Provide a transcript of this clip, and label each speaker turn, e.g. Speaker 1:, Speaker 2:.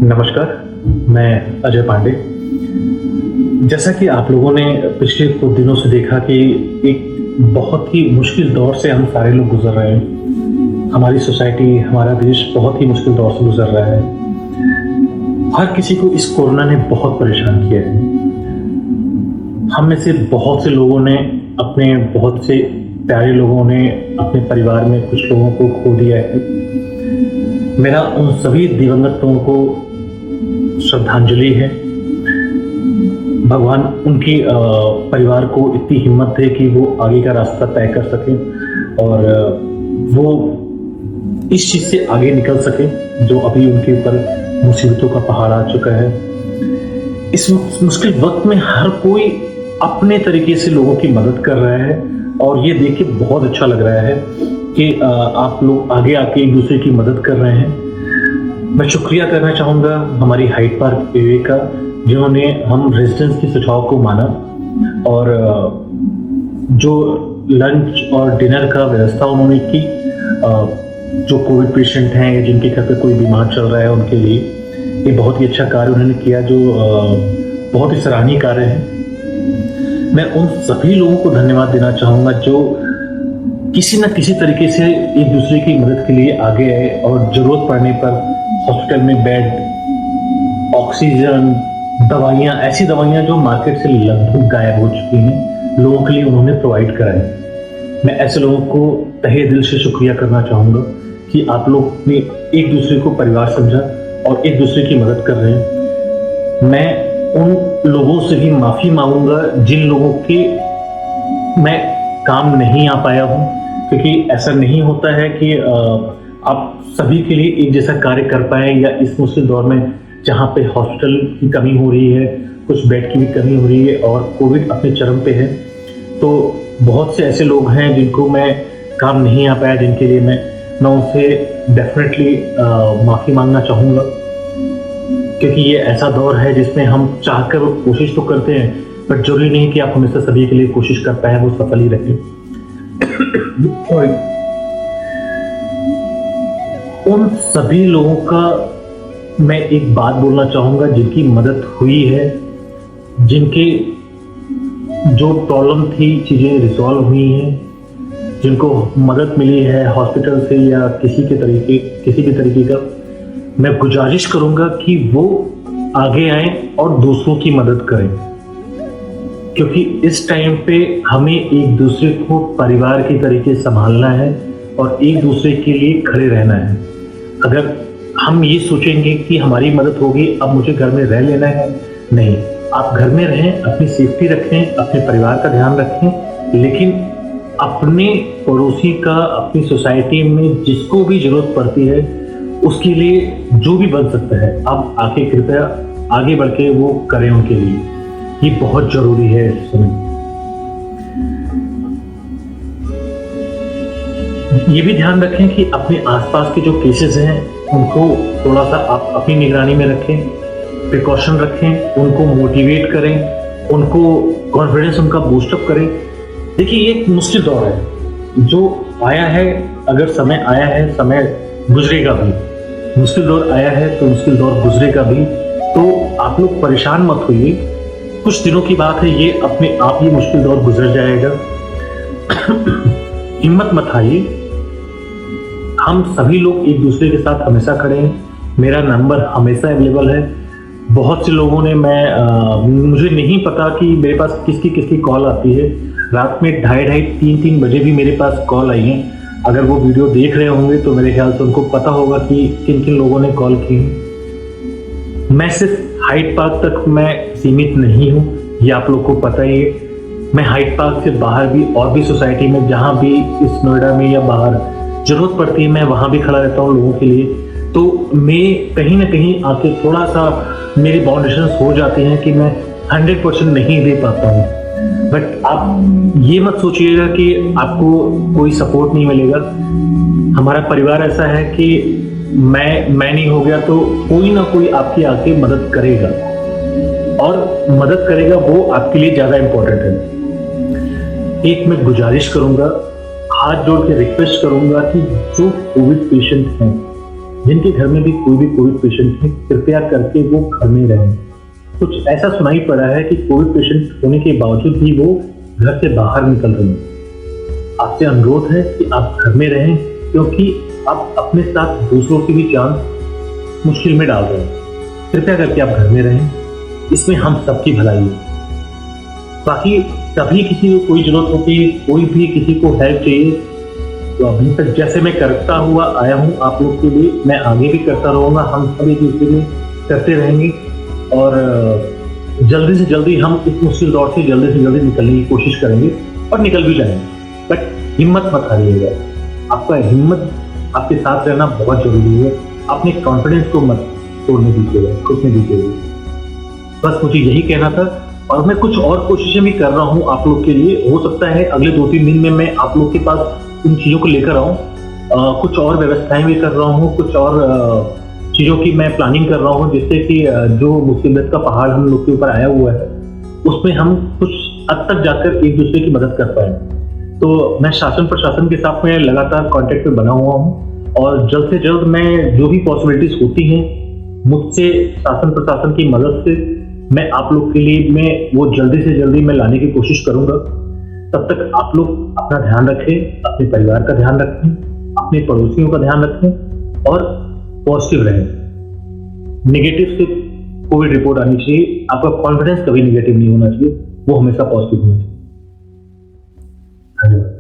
Speaker 1: नमस्कार, मैं अजय पांडे। जैसा कि आप लोगों ने पिछले कुछ दिनों से देखा कि एक बहुत ही मुश्किल दौर से हम सारे लोग गुजर रहे हैं। हमारी सोसाइटी, हमारा देश बहुत ही मुश्किल दौर से गुजर रहा है। हर किसी को इस कोरोना ने बहुत परेशान किया है। हम में से बहुत से लोगों ने बहुत से प्यारे लोगों ने अपने परिवार में कुछ लोगों को खो दिया है। मेरा उन सभी दिवंगत लोगों को श्रद्धांजलि है। भगवान उनकी परिवार को इतनी हिम्मत दे कि वो आगे का रास्ता तय कर सके और वो इस चीज से आगे निकल सके जो अभी उनके ऊपर मुसीबतों का पहाड़ आ चुका है। इस मुश्किल वक्त में हर कोई अपने तरीके से लोगों की मदद कर रहा है और ये देख के बहुत अच्छा लग रहा है कि आप लोग आगे आके एक दूसरे की मदद कर रहे हैं। मैं शुक्रिया करना चाहूँगा हमारी हाइड पार्क एरिया का, जिन्होंने हम रेजिडेंट्स के सुझाव को माना और जो लंच और डिनर का व्यवस्था उन्होंने की। जो कोविड पेशेंट हैं या जिनके घर पे कोई बीमार चल रहा है उनके लिए ये बहुत ही अच्छा कार्य उन्होंने किया, जो बहुत ही सराहनीय कार्य है। मैं उन सभी लोगों को धन्यवाद देना चाहूँगा जो किसी न किसी तरीके से एक दूसरे की मदद के लिए आगे आए और जरूरत पड़ने पर हॉस्पिटल में बेड, ऑक्सीजन, दवाइयाँ, ऐसी दवाइयाँ जो मार्केट से लगभग गायब हो चुकी हैं, लोगों के लिए उन्होंने प्रोवाइड कराई। मैं ऐसे लोगों को तहे दिल से शुक्रिया करना चाहूँगा कि आप लोग ने एक दूसरे को परिवार समझा और एक दूसरे की मदद कर रहे हैं। मैं उन लोगों से भी माफ़ी मांगूंगा जिन लोगों के मैं काम नहीं आ पाया हूँ, क्योंकि ऐसा नहीं होता है कि आप सभी के लिए एक जैसा कार्य कर पाए या इस मुश्किल दौर में जहाँ पे हॉस्पिटल की कमी हो रही है, कुछ बेड की भी कमी हो रही है और कोविड अपने चरम पे है, तो बहुत से ऐसे लोग हैं जिनको मैं काम नहीं आ पाया, जिनके लिए मैं उनसे डेफिनेटली माफ़ी मांगना चाहूँगा, क्योंकि ये ऐसा दौर है जिसमें हम चाहकर कोशिश तो करते हैं पर जरूरी नहीं कि आप हमेशा सभी के लिए कोशिश कर पाए वो सफल ही रहे। उन सभी लोगों का मैं एक बात बोलना चाहूँगा जिनकी मदद हुई है, जिनके जो प्रॉब्लम थी चीज़ें रिजॉल्व हुई हैं, जिनको मदद मिली है हॉस्पिटल से या किसी भी तरीके का, मैं गुजारिश करूँगा कि वो आगे आएं और दूसरों की मदद करें, क्योंकि इस टाइम पे हमें एक दूसरे को परिवार के तरीके संभालना है और एक दूसरे के लिए खड़े रहना है। अगर हम ये सोचेंगे कि हमारी मदद होगी, अब मुझे घर में रह लेना है, नहीं, आप घर में रहें, अपनी सेफ्टी रखें, अपने परिवार का ध्यान रखें, लेकिन अपने पड़ोसी का, अपनी सोसाइटी में जिसको भी जरूरत पड़ती है उसके लिए जो भी बन सकता है आप आके कृपया आगे बढ़ के वो करें उनके लिए। ये बहुत जरूरी है इस समय। ये भी ध्यान रखें कि अपने आसपास के जो केसेस हैं उनको थोड़ा सा आप अपनी निगरानी में रखें, प्रिकॉशन रखें, उनको मोटिवेट करें, उनको कॉन्फिडेंस उनका बूस्टअप करें। देखिए ये एक मुश्किल दौर है जो आया है, अगर समय आया है, समय गुजरेगा भी। मुश्किल दौर आया है तो मुश्किल दौर गुजरेगा भी, तो आप लोग परेशान मत होइए, कुछ दिनों की बात है, ये अपने आप ही मुश्किल दौर गुजर जाएगा। हिम्मत मत हारिए, हम सभी लोग एक दूसरे के साथ हमेशा खड़े हैं। मेरा नंबर हमेशा अवेलेबल है। बहुत से लोगों ने मुझे नहीं पता कि मेरे पास किसकी कॉल आती है। रात में 2:30 3 बजे भी मेरे पास कॉल आई है। अगर वो वीडियो देख रहे होंगे तो मेरे ख्याल से उनको पता होगा कि किन किन लोगों ने कॉल की है। मैं सिर्फ हाइड पार्क तक मैं सीमित नहीं हूँ, ये आप लोग को पता ही है। मैं हाइड पार्क से बाहर भी और भी सोसाइटी में जहाँ भी इस नोएडा में या बाहर जरूरत पड़ती है मैं वहाँ भी खड़ा रहता हूँ लोगों के लिए। तो मैं कहीं ना कहीं आके थोड़ा सा मेरी बाउंडेशंस हो जाती हैं कि मैं 100% नहीं दे पाता हूँ, बट आप ये मत सोचिएगा कि आपको कोई सपोर्ट नहीं मिलेगा। हमारा परिवार ऐसा है कि मैं नहीं हो गया तो कोई ना कोई आपकी आके मदद करेगा, और मदद करेगा वो आपके लिए ज्यादा इंपॉर्टेंट है। एक मैं गुजारिश करूंगा, हाथ जोड़ के रिक्वेस्ट करूंगा कि जो कोविड पेशेंट हैं जिनके घर में भी कोई कोविड पेशेंट है, कृपया करके वो घर में रहें। कुछ ऐसा सुनाई पड़ा है कि कोविड पेशेंट होने के बावजूद भी वो घर से बाहर निकल रहे हैं। आपसे अनुरोध है कि आप घर में रहें, क्योंकि आप अपने साथ दूसरों की भी जान मुश्किल में डाल रहे हैं। कृपया करके आप घर में रहें, इसमें हम सबकी भलाई है। बाकी कभी किसी को कोई जरूरत होती है, कोई भी किसी को हेल्प चाहिए, तो अभी तक जैसे मैं करता हुआ आया हूँ आप लोग के लिए, मैं आगे भी करता रहूँगा। हम सब एक दूसरे लिए करते रहेंगे और जल्दी से जल्दी हम इस मुश्किल दौर से जल्दी निकलने की कोशिश करेंगे और निकल भी जाएंगे। बट हिम्मत मत हारिएगा, आपका हिम्मत आपके साथ रहना बहुत जरूरी है। अपने कॉन्फिडेंस को मत तोड़ने दीजिएगा, टूटने दीजिएगा। बस मुझे यही कहना था और मैं कुछ और कोशिशें भी कर रहा हूँ आप लोग के लिए। हो सकता है अगले 2-3 दिन में मैं आप लोग के पास इन चीज़ों को लेकर आऊँ। कुछ और व्यवस्थाएं भी कर रहा हूँ, कुछ और चीज़ों की मैं प्लानिंग कर रहा हूँ, जिससे कि जो मुसीबत का पहाड़ हम लोग के ऊपर आया हुआ है उसमें हम कुछ हद तक जाकर एक दूसरे की मदद कर पाए। तो मैं शासन प्रशासन के साथ में लगातार कांटेक्ट में बना हुआ हूँ और जल्द से जल्द मैं जो भी पॉसिबिलिटीज होती हैं मुझसे शासन प्रशासन की मदद से मैं आप लोग के लिए मैं वो जल्दी से जल्दी मैं लाने की कोशिश करूंगा। तब तक आप लोग अपना ध्यान रखें, अपने परिवार का ध्यान रखें, अपने पड़ोसियों का ध्यान रखें और पॉजिटिव रहें। नेगेटिव से कोविड रिपोर्ट आनी चाहिए, आपका कॉन्फिडेंस कभी नेगेटिव नहीं होना चाहिए, वो हमेशा पॉजिटिव होना चाहिए। धन्यवाद।